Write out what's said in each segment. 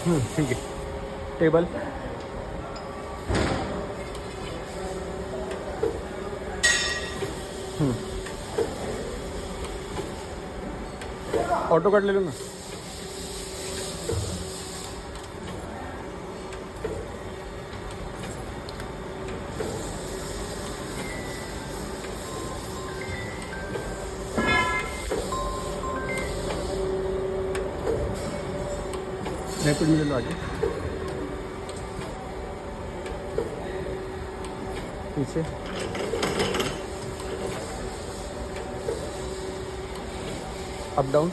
ठीक आहे. Table auto काढलेलो ना. रैपिड में ले लो आगे पीछे. Up down.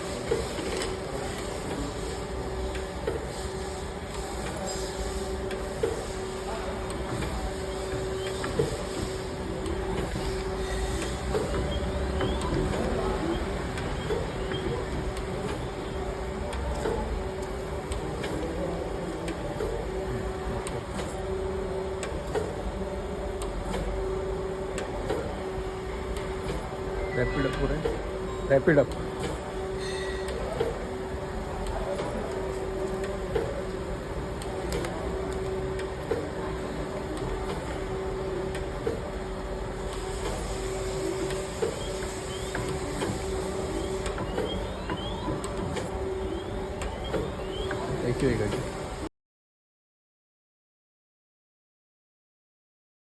रैपिड अप हो रहा है. Rapid up. देखिए गाड़ी